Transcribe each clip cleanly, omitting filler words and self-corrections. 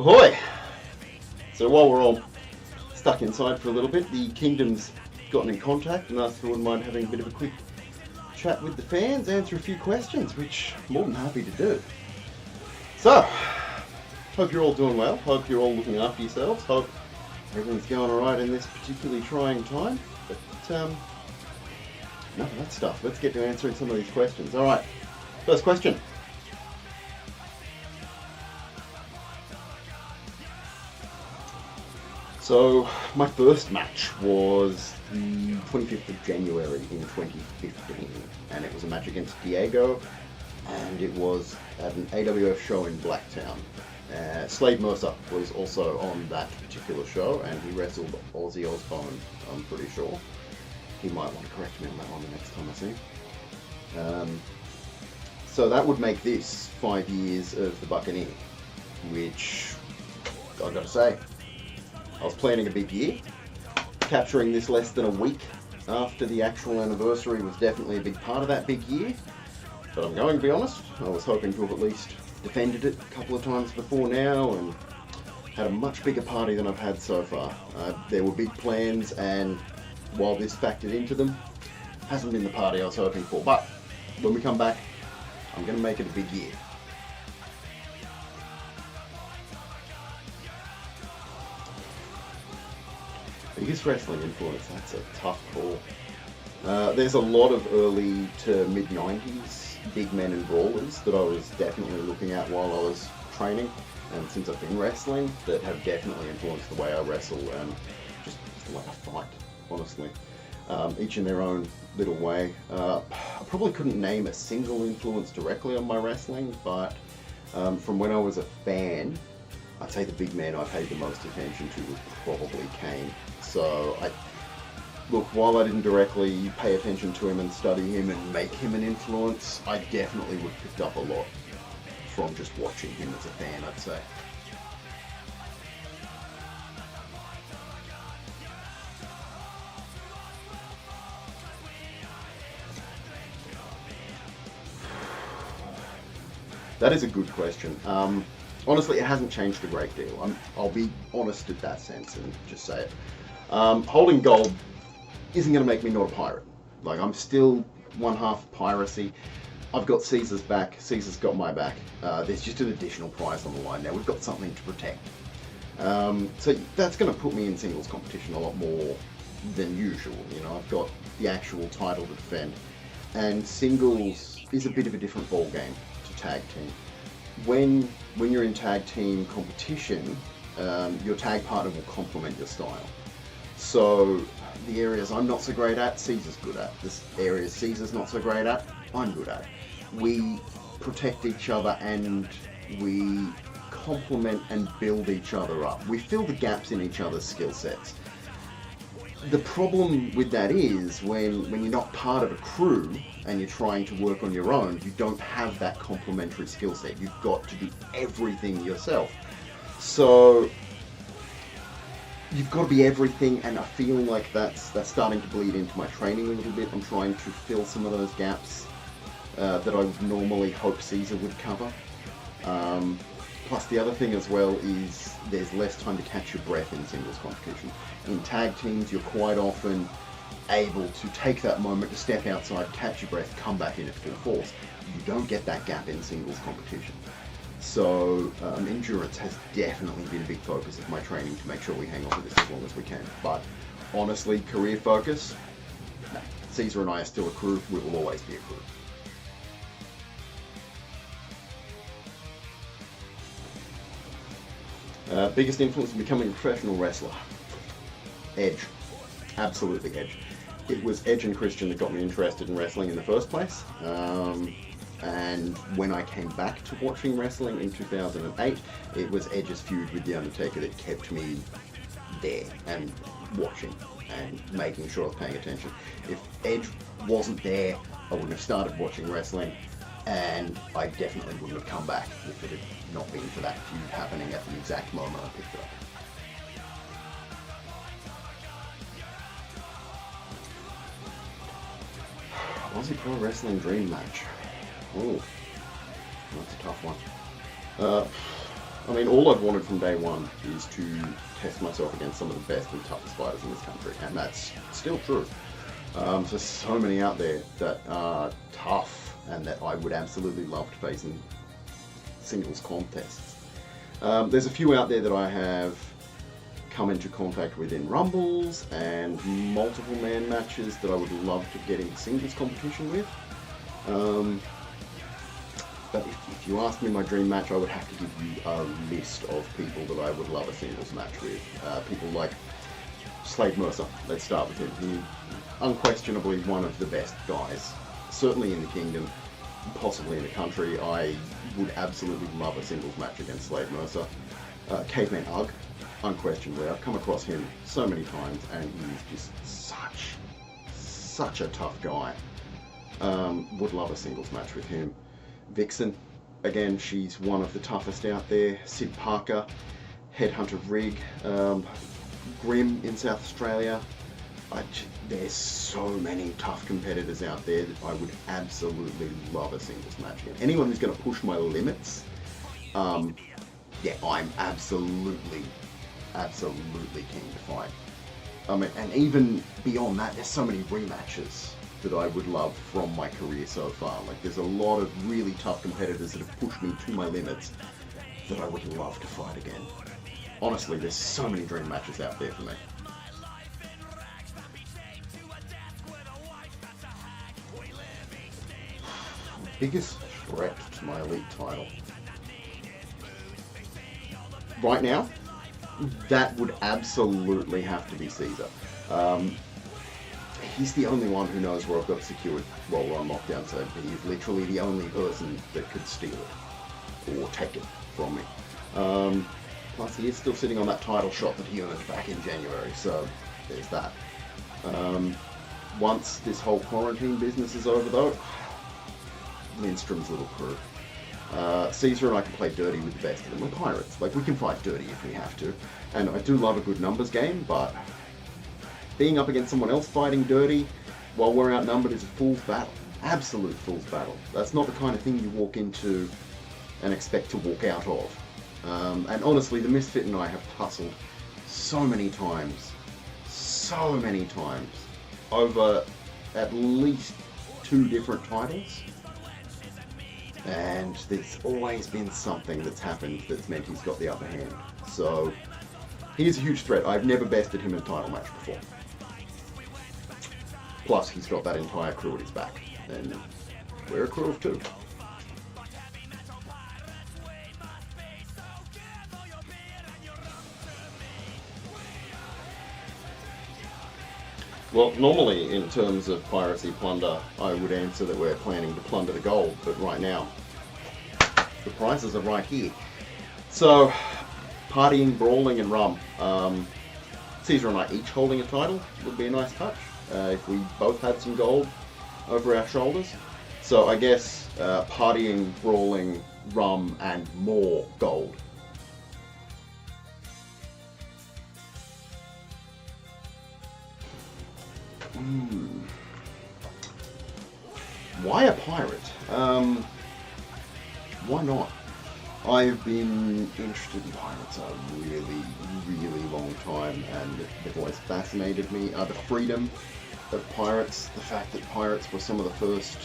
Ahoy! So while we're all stuck inside for a little bit, the Kingdom's gotten in contact and asked if I wouldn't mind having a bit of a quick chat with the fans, answer a few questions, which I'm more than happy to do. So, hope you're all doing well, hope you're all looking after yourselves, hope everything's going alright in this particularly trying time. But enough of that stuff, let's get to answering some of these questions. Alright, first question. So, my first match was the 25th of January in 2015, and it was a match against Diego, and it was at an AWF show in Blacktown. Slade Mercer was also on that particular show, and he wrestled Ozzy Osbourne, I'm pretty sure. He might want to correct me on that one the next time I see him. So that would make this 5 years of the Buccaneer, which, I've got to say, I was planning a big year. Capturing this less than a week after the actual anniversary was definitely a big part of that big year. But I'm going to be honest, I was hoping to have at least defended it a couple of times before now and had a much bigger party than I've had so far. There were big plans, and while this factored into them, hasn't been the party I was hoping for. But when we come back, I'm going to make it a big year. Biggest wrestling influence, that's a tough call. There's a lot of early to mid-90s big men and brawlers that I was definitely looking at while I was training, and since I've been wrestling, that have definitely influenced the way I wrestle and just the way I fight, honestly. Each in their own little way. I probably couldn't name a single influence directly on my wrestling, but from when I was a fan, I'd say the big man I paid the most attention to was probably Kane. So, look, while I didn't directly pay attention to him and study him and make him an influence, I definitely would have picked up a lot from just watching him as a fan, I'd say. That is a good question. Honestly, it hasn't changed a great deal. I'll be honest in that sense and just say it. Holding gold isn't going to make me not a pirate. Like, I'm still one half piracy. I've got Caesar's back. Caesar's got my back. There's just an additional prize on the line now. We've got something to protect. So that's going to put me in singles competition a lot more than usual. You know, I've got the actual title to defend. And singles is a bit of a different ball game to tag team. When you're in tag team competition, your tag partner will complement your style. So the areas I'm not so great at, Caesar's good at. The areas Caesar's not so great at, I'm good at. We protect each other and we complement and build each other up. We fill the gaps in each other's skill sets. The problem with that is when you're not part of a crew and you're trying to work on your own, you don't have that complementary skill set. You've got to do everything yourself. So you've got to be everything, and I'm feeling like that's starting to bleed into my training a little bit. I'm trying to fill some of those gaps that I would normally hope Caesar would cover. Plus the other thing as well is there's less time to catch your breath in singles competition. In tag teams, you're quite often able to take that moment to step outside, catch your breath, come back in at full force. You don't get that gap in singles competition. So endurance has definitely been a big focus of my training to make sure we hang on to this as long as we can. But honestly, career focus, no. Caesar and I are still a crew. We will always be a crew. Biggest influence in becoming a professional wrestler? Edge. Absolutely Edge. It was Edge and Christian that got me interested in wrestling in the first place. And when I came back to watching wrestling in 2008, it was Edge's feud with The Undertaker that kept me there and watching and making sure I was paying attention. If Edge wasn't there, I wouldn't have started watching wrestling, and I definitely wouldn't have come back if it had not been for that feud happening at the exact moment I picked it up. Aussie Pro Wrestling Dream Match. Oh, that's a tough one. I mean, all I've wanted from day one is to test myself against some of the best and toughest fighters in this country, and that's still true. There's so many out there that are tough and that I would absolutely love to face in singles contests. There's a few out there that I have come into contact with in rumbles and multiple man matches that I would love to get in singles competition with. But if you ask me my dream match, I would have to give you a list of people that I would love a singles match with. People like Slade Mercer, let's start with him. He's unquestionably one of the best guys, certainly in the kingdom, possibly in the country. I would absolutely love a singles match against Slade Mercer. Caveman Ugg, unquestionably. I've come across him so many times and he's just such a tough guy. Would love a singles match with him. Vixen, again, she's one of the toughest out there. Sid Parker, Headhunter Rig, Grim in South Australia. There's so many tough competitors out there that I would absolutely love a singles match with. Anyone who's going to push my limits, yeah, I'm absolutely keen to fight. I mean, and even beyond that, there's so many rematches that I would love from my career so far. Like, there's a lot of really tough competitors that have pushed me to my limits that I would love to fight again. Honestly, there's so many dream matches out there for me. Biggest threat to my elite title. Right now, that would absolutely have to be Caesar. He's the only one who knows where I've got secured while we're on lockdown, so he is literally the only person that could steal it or take it from me. Plus, he is still sitting on that title shot that he earned back in January, so there's that. Once this whole quarantine business is over, though, Lindstrom's little crew. Caesar and I can play dirty with the best of them. We're pirates. Like, we can fight dirty if we have to. And I do love a good numbers game, but being up against someone else fighting dirty while we're outnumbered is a fool's battle. Absolute fool's battle. That's not the kind of thing you walk into and expect to walk out of. And honestly, the Misfit and I have tussled so many times over at least 2 different titles. And there's always been something that's happened that's meant he's got the upper hand. So, he is a huge threat. I've never bested him in a title match before. Plus, he's got that entire crew at his back. And we're a crew of 2. Well, normally, in terms of piracy plunder, I would answer that we're planning to plunder the gold, but right now, the prizes are right here. So, partying, brawling, and rum. Caesar and I each holding a title would be a nice touch, if we both had some gold over our shoulders. So I guess partying, brawling, rum, and more gold. Why a pirate? Why not? I've been interested in pirates a really long time, and they've always fascinated me. The freedom of pirates, the fact that pirates were some of the first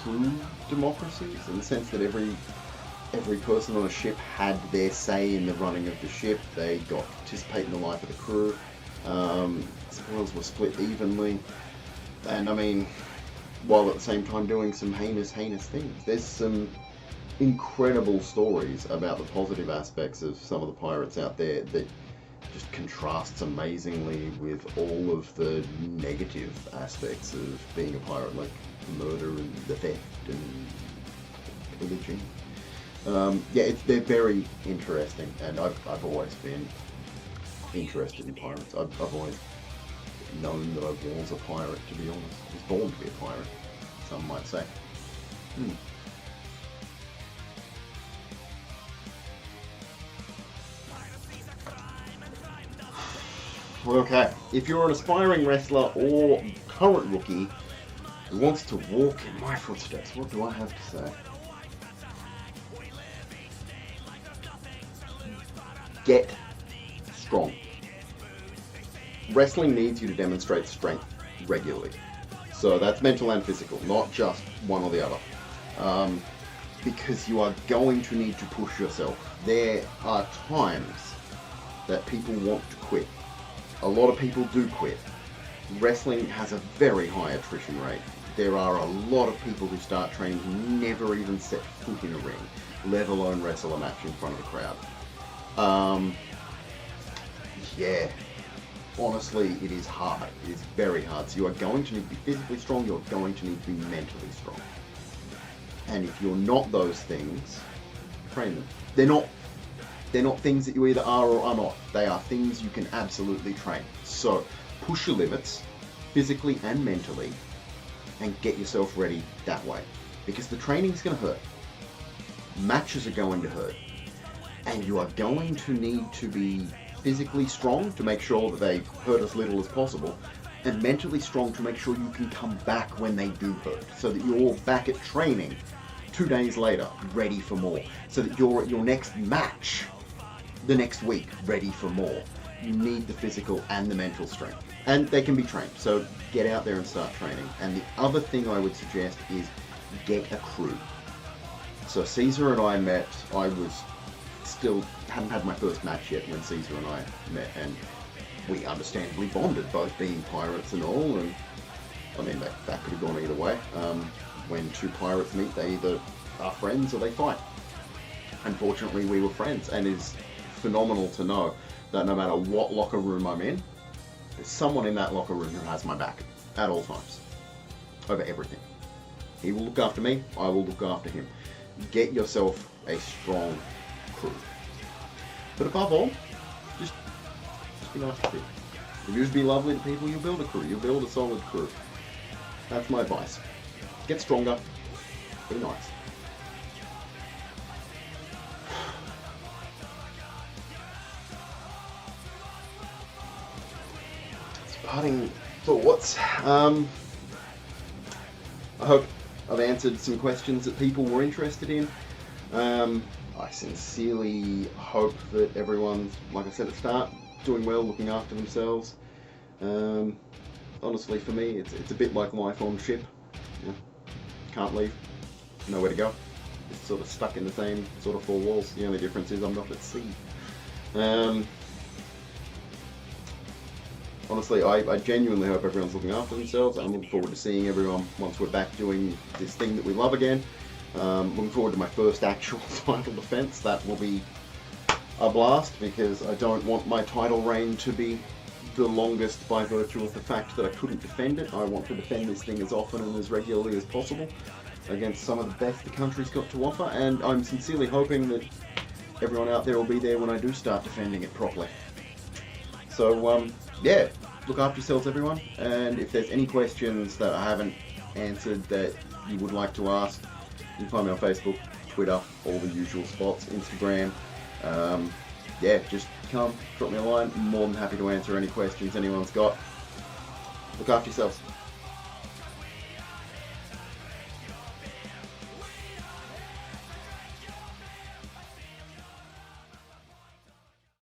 true democracies, in the sense that every person on a ship had their say in the running of the ship. They got to participate in the life of the crew. Spoils were split evenly, and I mean, while at the same time doing some heinous things. There's some incredible stories about the positive aspects of some of the pirates out there that just contrasts amazingly with all of the negative aspects of being a pirate, like murder and the theft and pillaging. They're very interesting, and I've always been interested in pirates. I've always known that I was a pirate, to be honest. I was born to be a pirate, some might say. Okay, if you're an aspiring wrestler or current rookie who wants to walk in my footsteps, what do I have to say? get strong. Wrestling needs you to demonstrate strength regularly. So that's mental and physical, not just one or the other. Because you are going to need to push yourself. There are times that people want to quit. A lot of people do quit. Wrestling has a very high attrition rate. There are a lot of people who start training who never even set foot in a ring, let alone wrestle a match in front of a crowd. Yeah, honestly, it is hard. It is very hard. So you are going to need to be physically strong, you're going to need to be mentally strong. And if you're not those things, train them. They're not things that you either are or are not. They are things you can absolutely train. So push your limits, physically and mentally, and get yourself ready that way. Because the training's going to hurt. Matches are going to hurt. And you are going to need to be physically strong to make sure that they hurt as little as possible, and mentally strong to make sure you can come back when they do hurt, so that you're back at training 2 days later, ready for more, so that you're at your next match the next week, ready for more. You need the physical and the mental strength, and they can be trained, so get out there and start training. And the other thing I would suggest is get a crew. So Caesar and I met, I hadn't had my first match yet when Caesar and I met, and we understandably bonded, both being pirates and all, and I mean, that could have gone either way. When two pirates meet, they either are friends or they fight. Unfortunately, we were friends, and it's phenomenal to know that no matter what locker room I'm in, there's someone in that locker room who has my back at all times, over everything. He will look after me, I will look after him. Get yourself a strong crew. But above all, just be nice to people. If you just be lovely to people, you'll build a crew. You'll build a solid crew. That's my advice. Get stronger. Be nice. Parting thoughts. I hope I've answered some questions that people were interested in. I sincerely hope that everyone's, like I said at the start, doing well, looking after themselves. Honestly, for me, it's a bit like life on ship. You know, can't leave, nowhere to go. It's sort of stuck in the same sort of four walls. The only difference is I'm not at sea. Honestly, I genuinely hope everyone's looking after themselves. I'm looking forward to seeing everyone once we're back doing this thing that we love again. Looking forward to my first actual title defense. That will be a blast, because I don't want my title reign to be the longest by virtue of the fact that I couldn't defend it. I want to defend this thing as often and as regularly as possible against some of the best the country's got to offer, and I'm sincerely hoping that everyone out there will be there when I do start defending it properly. So, yeah, look after yourselves, everyone, and if there's any questions that I haven't answered that you would like to ask, you can find me on Facebook, Twitter, all the usual spots, Instagram. Yeah, just come, drop me a line. I'm more than happy to answer any questions anyone's got. Look after yourselves.